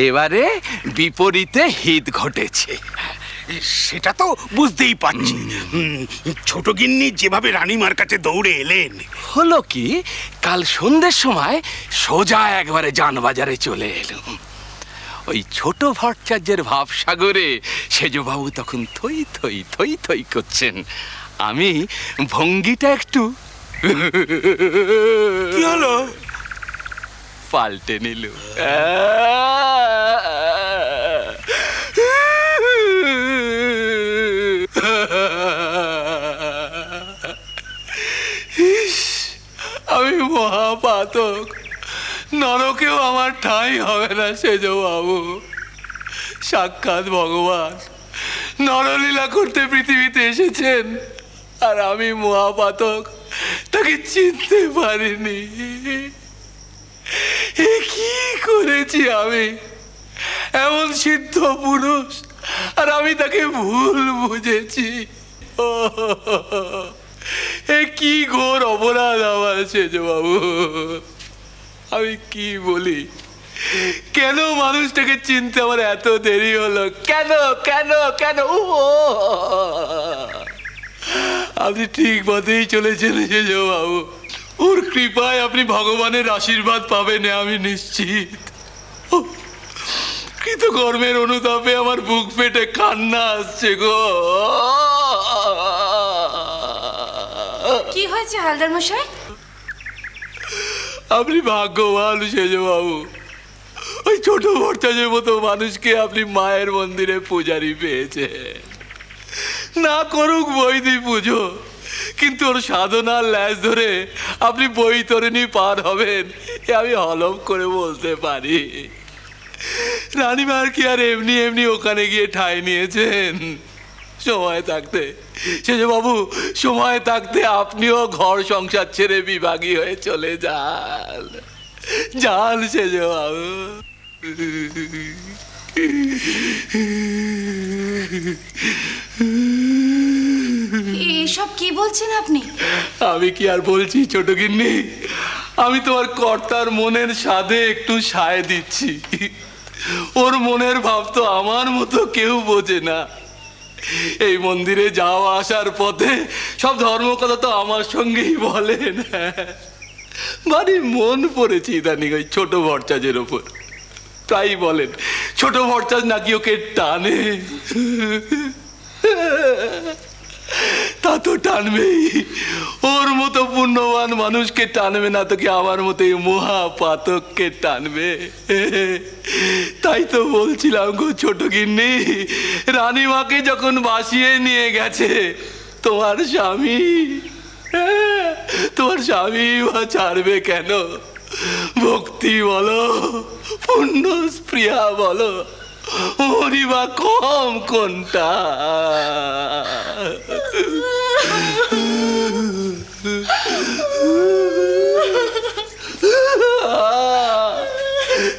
এবারে বিপরীতে হিত ঘটেছে। সেটা তো বুঝতেই পারছি। ছোট গিন্নি যেভাবে রানীমার কাছে দৌড়ে এলেন, হলো কি, কাল সন্ধ্যের সময় সোজা একবারে যানবাজারে চলে এলুম। ওই ছোট ভট্টাচার্যের ভাবসাগরে সেজবাবু তখন থই থই থই থই করছেন। আমি ভঙ্গিটা একটু কি হলো পাল্টে নিল। আমি মহাপাতক, নরকেও আমার ঠাঁই হবে না সেজবাবু। সাক্ষাৎ ভগবান নরলীলা করতে পৃথিবীতে এসেছেন, আর আমি মহাপাতক তাকে চিনতে পারিনি। কি করেছি আমি? এমন সিদ্ধ পুরুষ, আর আমি তাকে ভুল বুঝেছি। কি ঘোর অপরাধ আমার সেজবাবু। আমি কি বলি, কেন মানুষটাকে চিনতে আমার এত দেরি হলো? কেন কেন কেন? আপনি ঠিক পথেই চলেছেন সেজবাবু। ওর কৃপায় আপনি ভগবানের আশীর্বাদ পাবেন, আমি নিশ্চিত। কৃতকর্মের অনুতাপে আমার বুক পেটে কান্না আসছে গো। কি হয়েছে হালদার মশাই? আপনি ভাগ্যবান সেজবাবু। ওই ছোট ভট্টাচার্যের মতো মানুষকে আপনি মায়ের মন্দিরে পূজারি পেয়েছে। না করুক বৈদিক পুজো, কিন্তু ওর সাধনার ল্যাজ ধরে আপনি বৈতরণী পার হবেন, আমি হলম করে বলতে পারি। রানীমার কি আর এমনি এমনি ওখানে গিয়ে ঠাঁই নিয়েছেন? সময় থাকতে সেজবাবু, সময় থাকতে আপনিও ঘর সংসার ছেড়ে বিভাগী হয়ে চলে যান। যান সেজবাবু। এসব কি বলছেন আপনি? আমি কি আর বলছি ছোট গিন্নি, আমি তোমার কর্তার মনের স্বাদে একটু সায় দিচ্ছি। ওর মনের ভাব তো আমার মতো কেউ বোঝে না। এই মন্দিরে যাওয়া আসার পথে সব ধর্মকথা তো আমার সঙ্গেই বলেন। ভারী মন পড়েছে ইদানিং ওই ছোট ভট্টাচার্যের ওপর। তাই বলেন ছোট ভট্টাচার্য নাকি ওকে টানে। তা তো টানবেই, ওর মতো পুণ্যবান মানুষকে টানবে না তো কি আমার মতো এই মহাপাতককে টানবে? তাই তো বলছিলাম গো ছোট গিন্নি, রানীমাকে যখন বাসিয়ে নিয়ে গেছে তোমার স্বামী, তোমার স্বামী বা ছাড়বে কেন? ভক্তি বলো, পুণ্য স্প্রিয়া বলো, ওরই বা কম কোনটা?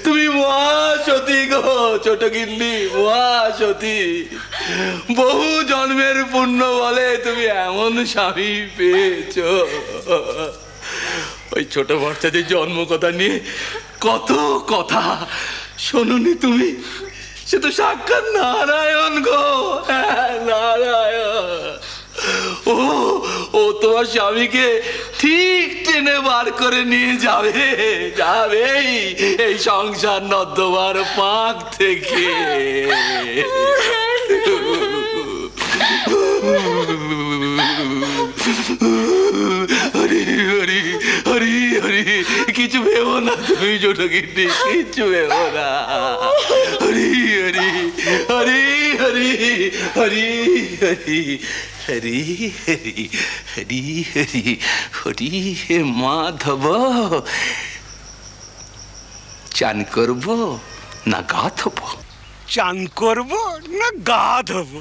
তুমি মহাসতী গো ছোট গিন্নি, মহাসতী। বহু জন্মের পুণ্য বলে তুমি এমন স্বামী পেয়েছ। ওই ছোট ভট্টাচার্যের জন্ম কথা নিয়ে কত কথা শোনোনি তুমি? সে তো সাক্ষাৎ নারায়ণ গো, নারায়ণ। ও তোমার স্বামীকে ঠিক টেনে বার করে নিয়ে যাবে, যাবেই এই সংসার নর্দমার পাক থেকে। হরি হরি হরি হরি, কিছু ভেবো না তুমি ছোট গিন্নি, কিছু ভেবো না। হরি হরি হরি হরি হরি হরি হরি হরি হরি হরি হরি হে মাধব। চান করবো না গা ধোবো? চান করবো না গা ধোবো?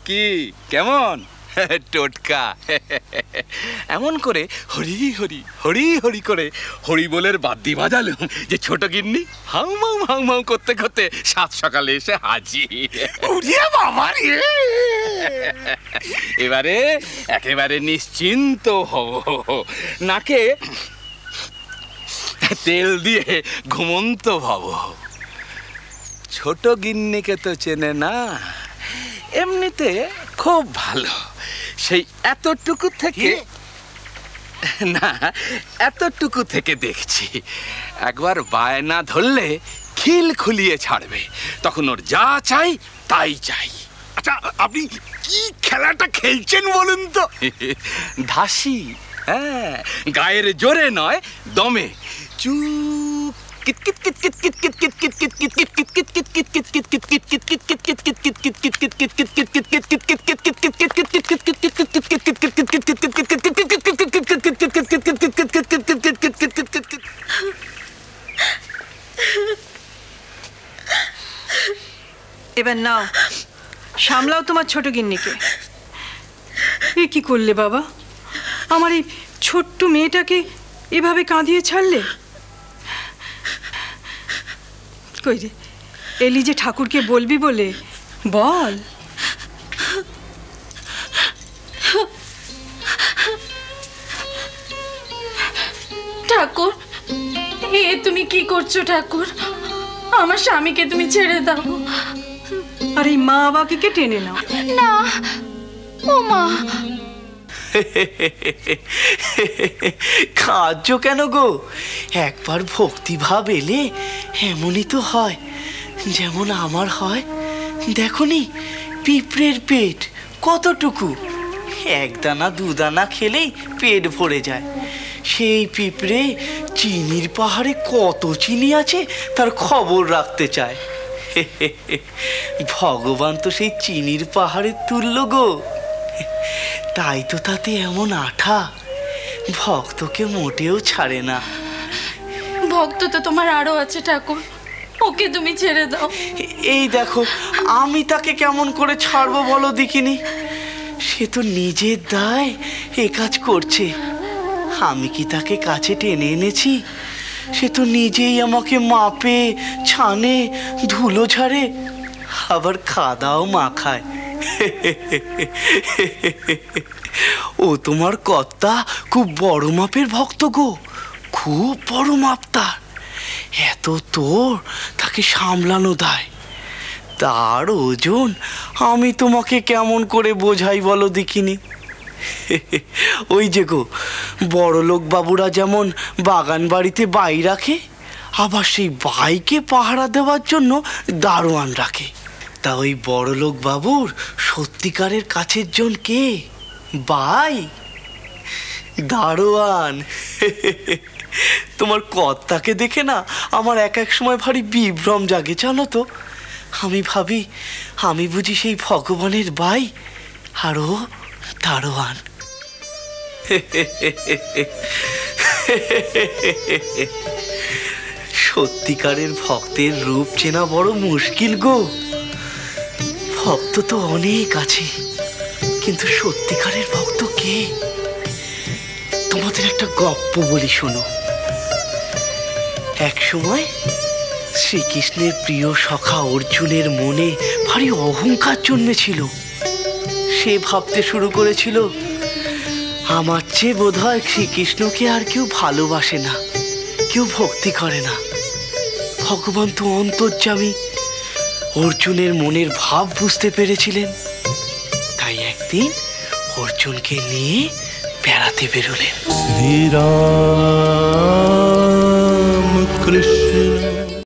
কি কেমন টোটকা? এমন করে হরি হরি হরি হরি করে হরিবোলের বাদ্যি বাজালুম যে ছোট গিন্নি হাউমাউ হাউমাউ করতে করতে সাত সকালে এসে হাজির। এবারে একেবারে নিশ্চিন্ত হব। নাকে তেল দিয়ে ঘুমন্ত ভব। ছোট গিন্নিকে তো চেনে না, এমনিতে খুব ভালো। সেই এতটুকু থেকে না, এতটুকু থেকে দেখছি একবার বায়না ধরলে খিল খুলিয়ে ছাড়বে, তখন ওর যা চাই তাই চাই। আচ্ছা, আপনি কি খেলাটা খেলছেন বলুন তো? ধাসি, হ্যাঁ, গায়ের জোরে নয়, দমে। চুপ এবার নাও, সামলাও তোমার ছোট গিন্নিকে। এ কি করলে বাবা? আমার এই ছোট্ট মেয়েটাকে এভাবে কাঁদিয়ে ছাড়লে। কই রে, এলি যে ঠাকুরকে বলবি বলে, বল। ঠাকুর, এ তুমি কি করছো ঠাকুর? আমার স্বামীকে তুমি ছেড়ে দাও। আর এই মা বাবাকে টেনে নাও। না, ও মা। কাঁদছো কেন গো? একবার ভক্তিভাব এলে এমনই তো হয়, যেমন আমার হয়। দেখনি পিঁপড়ের পেট কতটুকু, একদানা দুদানা খেলেই পেট ভরে যায়। সেই পিঁপড়ে চিনির পাহাড়ে কত চিনি আছে তার খবর রাখতে চায়। ভগবান তো সেই চিনির পাহাড়ের তুল্য গো, তাই তো তাতে এমন আঠা, ভক্তকে মোটেও ছাড়ে না। ভক্ত তো তোমার আরো আছে ঠাকুর, ওকে তুমি ছেড়ে দাও। এই দেখো, আমি তাকে কেমন করে ছাড়বো বলো দেখিনি? সে তো নিজের দায় এ কাজ করছে, আমি কি তাকে কাছে টেনে এনেছি? সে তো নিজেই আমাকে মাপে, ছানে, ধুলো ঝাড়ে, আবার খাদাও মাখায়। ও তোমার কর্তা খুব বড় মাপের ভক্ত গো, খুব বড় মাপ তার। এত তোর তাকে সামলানো দায়, তার ওজন আমি তোমাকে কেমন করে বোঝাই বলো দেখিনি? ওই যে গো, বড়লোক বাবুরা যেমন বাগান বাড়িতে বাই রাখে, আবার সেই বাইকে পাহারা দেওয়ার জন্য দারোয়ান রাখে। তা ওই বড়লোক বাবুর সত্যিকারের কাছের জন কে? বাই, দারোয়ান। তোমার কর্তাকে দেখে না আমার এক এক সময় ভারী বিভ্রম জাগে, জানো তো? আমি ভাবি আমি বুঝি সেই ভগবানের বাই আর ও দারোয়ান। সত্যিকারের ভক্তের রূপ চেনা বড় মুশকিল গো। ভক্ত তো অনেক আছে, কিন্তু সত্যিকারের ভক্ত কে? তোমাদের একটা গপ্প বলি, শোনো। এক সময় শ্রীকৃষ্ণের প্রিয় সখা অর্জুনের মনে ভারী অহংকার জন্মেছিল। সে ভাবতে শুরু করেছিল, আমার চেয়ে বোধ হয় শ্রীকৃষ্ণকে আর কেউ ভালোবাসে না, কেউ ভক্তি করে না। ভগবান তো অন্তর্যামী, অর্জুনের মনের ভাব বুঝতে পেরেছিলেন। তাই একদিন অর্জুনকে নিয়ে বেড়াতে বেরোলেন। শ্রীরাম কৃষ্ণ